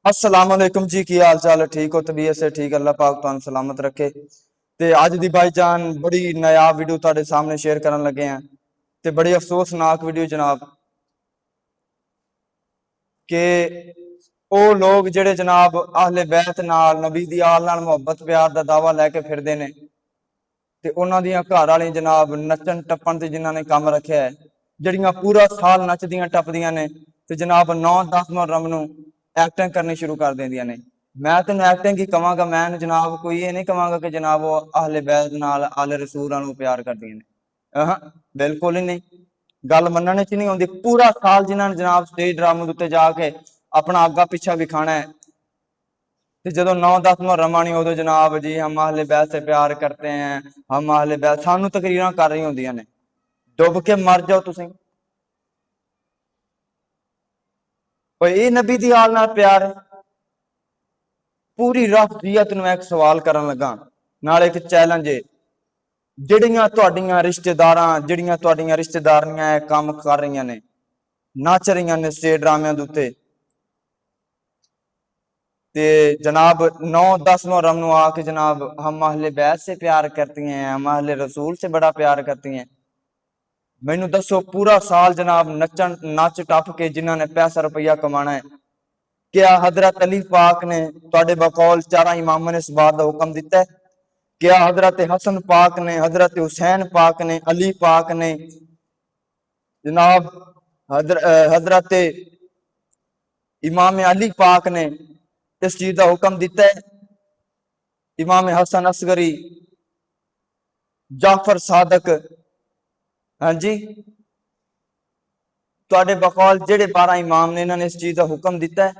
अस्सलाम वालेकुम जी, की हाल चाल है? ठीक हो? तबीयत से ठीक? अल्लाह पाक तुहानू सलामत रखे। ते अज दी भाईजान बड़ी नायाब वीडियो तुहाडे सामने शेयर करन लगे हैं ते बड़ी अफसोसनाक वीडियो जनाब के ओ लोग जिहड़े जनाब अहले बैत नाल नबी दी आल नाल मुहब्बत प्यार दा दावा लैके फिरदे ने ते उन्हां दियां घर वाली जनाब नच्चन टप्पन ते जिन्हां ने काम रखिया है, जिहड़ियां पूरा साल नचदियां टपदियां ने ते जनाब 9-10 मुहर्रम नूं एक्टिंग करनी शुरू कर देंदियां ने। मैं तैनूं एक्टिंग ही कवांगा, मैं जनाब कोई ये नहीं कवांगा कि जनाब वो अहले बैत नाल आले रसूल नाल प्यार करदियां ने। बिल्कुल ही नहीं, गल मनने च नहीं आउंदी। पूरा साल जिन्हां ने जनाब स्टेज ड्रामे दे उत्ते जाके अपना अग्गा पिछा विखाना है ते जदों 9-10 मुहर्रम आनी उदों जनाब जी हम अहले बैत से प्यार करते हैं, हम अहले बैत, सानू तकरीरां कर रही होंदियां ने। डुब के मर जाओ तुसीं। ये नबी दी आल नाल प्यार है? पूरी रफजियत नूं एक सवाल करन लगा, नाल एक चैलेंज है। जिहड़ियां तुहाडीआं रिश्तेदारां, जिहड़ियां तुहाडीआं रिश्तेदारियां काम कर रही ने, नच रही ने स्टेज ड्रामिਆਂ ਦੇ ਉੱਤੇ ते जनाब 9-10 मुहर्रम नूं आके जनाब हम अहले बैत से प्यार करती हैं, हम अहले रसूल से बड़ा प्यार करती हैं। मैनू दसो पूरा साल जनाब नचन नच टप के जिन्हां ने पैसा रुपया कमाना है, क्या हजरत अली पाक ने तुहाडे बकौल चारा इमामां ने इस बात का हुक्म दिता है? क्या हजरत हसन पाक ने, हजरत हुसैन पाक ने, अली पाक ने जनाब हजरत इमाम अली पाक ने इस चीज का हुक्म दिता है? इमाम हसन असगरी, जाफर सादक, हाँ जी, तुहाडे बकौल जिहड़े 12 इमाम ने इन्होंने इस चीज का हुक्म दिता है?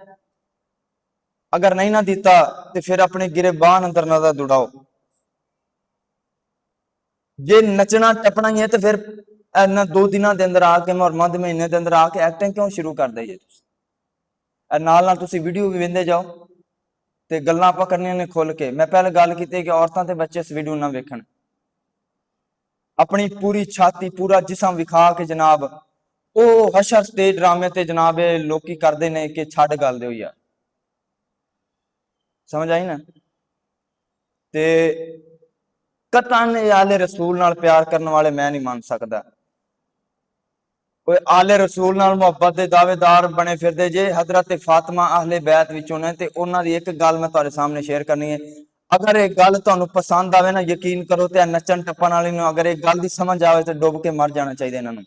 अगर नहीं ना दिता तो फिर अपने गिरबान अंदर नजर दुड़ाओ। जे नचना टपना ही है तो फिर 2 दिनों के अंदर आके मुहर्रम दे महीने के अंदर आके एक्टिंग क्यों शुरू कर दी है? नाल नाल तुसीं वीडियो भी वेंदे जाओ ते गल्लां आपां करनियां ने खुल के। मैं पहले गल कीती कि औरतां ते बच्चे इस वीडियो ना वेखण, अपनी पूरी छाती पूरा जिसम विखा के जनाब वो हशर स्टेज ड्रामे ते जनाब लोकी करदे ने कि छड्ड गल दिओ यार। समझ आई ना? ते कतन आले रसूल नाल प्यार करने वाले मैं नहीं मान सकता। कोई आले रसूल नाल मुहब्बत के दावेदार बने फिरदे जे हजरत फातिमा अहले बैत विचों ने ते उन्हां दी एक गल मैं तुहाडे सामने शेयर करनी है। अगर एक गल तुहानू पसंद आवे ना, यकीन करो ते नचन टप्पन वाली नूं अगर एक गल दी समझ आवे तो डुब के मर जाना चाहिए इन्हां नूं।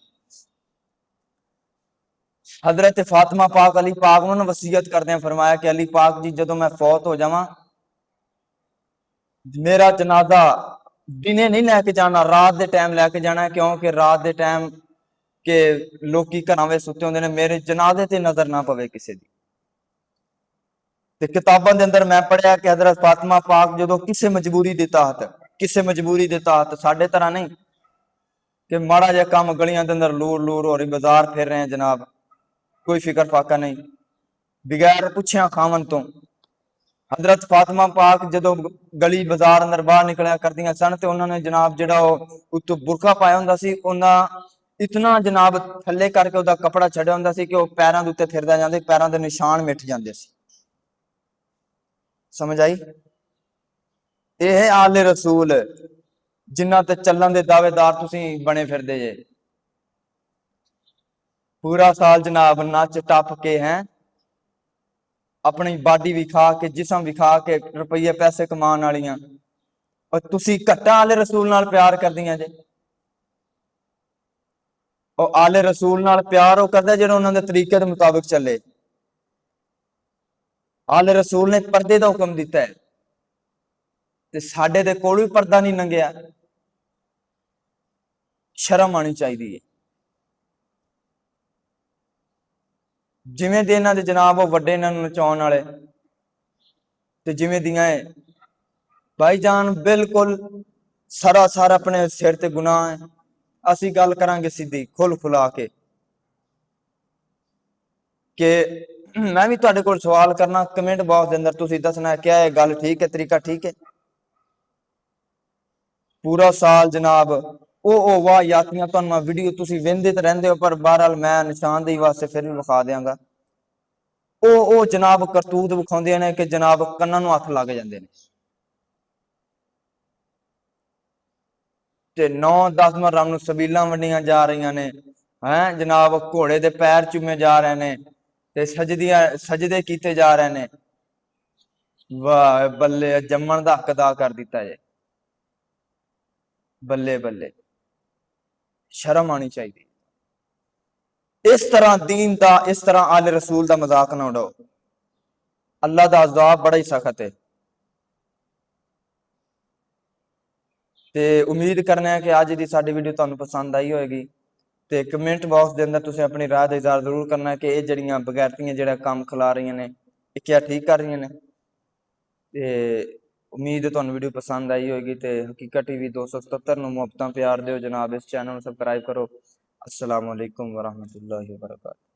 हजरत फातिमा पाक अली पाक नूं वसीयत करदे फरमाया कि अली पाक जी जदों मैं फौत हो जावां मेरा जनाजा दिने नहीं लैके जाना, रात के टाइम लैके जाना, क्योंकि रात के टाइम के लोग घर में सुते होंगे ने, मेरे जनाजे ते नजर ना पवे किसी की। किताबों के अंदर मैं पढ़िया कि हजरत फातिमा पाक जो किसी मजबूरी के तहत, किसी मजबूरी के तहत, साढ़े तरह नहीं कि माड़ा जहा काम गलियां के अंदर लूर लूर हो रही, बाजार फिर रहे हैं जनाब, कोई फिक्र फाका नहीं, बगैर पुछया खावन तो। हजरत फातिमा पाक जो गली बाजार अंदर बाहर निकलिया करदियां सन ते उन्होंने जनाब जिहड़ा उत्तों बुरका पाया हुंदा सी, इतना जनाब थले करके उसका कपड़ा छड्या हुंदा सी कि वह पैरों के उत्ते फिरदा जांदे, पैरों के निशान मिट जाते सी। समझ आई? यह है आले रसूल जिन्हां ते चलन दे दावेदार तुसीं बने फिरदे जे। पूरा साल जनाब नच टप के हैं, अपनी बाडी विखा के, जिसम विखा के, रुपये पैसे कमान वालियां, और तुसीं घट्टा आले रसूल नाल प्यार करदियां जे। और आले रसूल नाल प्यार वो करदा जिहड़ा उन्हां दे तरीके दे मुताबिक चले। आले रसूल ने पर्दे का हुक्म दिता है ते साडे दे कोल भी पर्दा नहीं लंघिया। शर्म आनी चाहिए। जिवें दे इन्हां दे जनाब वो वड्डे इन्हां नूं नचाउण वाले ते जिवें दियां भाईजान बिल्कुल सरासर अपने सिर ते गुनाह है। असी गल करांगे सीधी खुल खुला के मैं भी तुहाडे कोल सवाल करना, कमेंट बॉक्स के अंदर तुसीं दसना क्या है गल ठीक है, तरीका ठीक है? पूरा साल जनाब ओ वाह यात्रियां तुहानूं मैं वीडियो तुसीं वेंदे ते रहिंदे हो, पर बहरहाल मैं निशानदेही वास्ते फिर भी विखा देंगा। ਉਹ ਜਨਾਬ ਕਰਤੂਤ ਵਿਖਾਉਂਦੇ ਨੇ ਕਿ ਜਨਾਬ ਕੰਨਾਂ ਨੂੰ ਹੱਥ ਲੱਗ ਜਾਂਦੇ ਨੇ ਤੇ 9-10 ਮੁਹੱਰਮ ਨੂੰ ਸਬੀਲਾਂ ਵੰਡੀਆਂ ਜਾ ਰਹੀਆਂ ਨੇ ਹੈ ਜਨਾਬ, ਘੋੜੇ ਦੇ ਪੈਰ ਚੁੰਮੇ ਜਾ ਰਹੇ ਨੇ ਤੇ ਸਜਦੇ ਕੀਤੇ ਜਾ ਰਹੇ ਨੇ। ਵਾਹ ਬੱਲੇ, ਜੰਮਣ ਦਾ ਹੱਕ ਅਦਾ ਕਰ ਦਿੱਤਾ ਜੇ। ਬੱਲੇ ਬੱਲੇ, ਸ਼ਰਮ ਆਣੀ ਚਾਹੀਦੀ। ਇਸ ਤਰ੍ਹਾਂ ਦੀਨ ਦਾ, ਇਸ ਤਰ੍ਹਾਂ ਆਲੇ ਰਸੂਲ ਦਾ ਮਜ਼ਾਕ ਨਾ ਉਡਾਓ। ਅੱਲਾਹ ਦਾ ਅਜ਼ਾਬ ਬੜਾ ਹੀ ਸਖਤ ਹੈ। ਤੇ ਉਮੀਦ ਕਰਨਾ ਹੈ ਕਿ ਅੱਜ ਦੀ ਸਾਡੀ ਵੀਡੀਓ ਤੁਹਾਨੂੰ ਪਸੰਦ ਆਈ ਹੋਏਗੀ। ਤੇ ਕਮੈਂਟ ਬਾਕਸ ਦੇ ਅੰਦਰ ਤੁਸੀਂ ਆਪਣੀ ਰਾਏ ਦਾ ਇਜ਼ਹਾਰ ਜ਼ਰੂਰ ਕਰਨਾ ਕਿ ਇਹ ਜਿਹੜੀਆਂ ਬਗੈਰਤੀਆਂ ਜਿਹੜਾ ਕੰਮ ਖਿਲਾ ਰਹੀਆਂ ਨੇ, ਇਹ ਕਿਆ ਠੀਕ ਕਰ ਰਹੀਆਂ ਨੇ। ਤੇ ਉਮੀਦ ਹੈ ਤੁਹਾਨੂੰ ਵੀਡੀਓ ਪਸੰਦ ਆਈ ਹੋਏਗੀ। ਤੇ ਹਕੀਕਤ ਟੀਵੀ 277 ਨੂੰ ਮੁਹੱਬਤਾਂ ਪਿਆਰ ਦਿਓ ਜਨਾਬ। ਇਸ ਚੈਨਲ ਨੂੰ ਸਬਸਕ੍ਰਾਈਬ ਕਰੋ। अस्सलाम वालेकुम वरहमतुल्लाहि वबरकातुहू।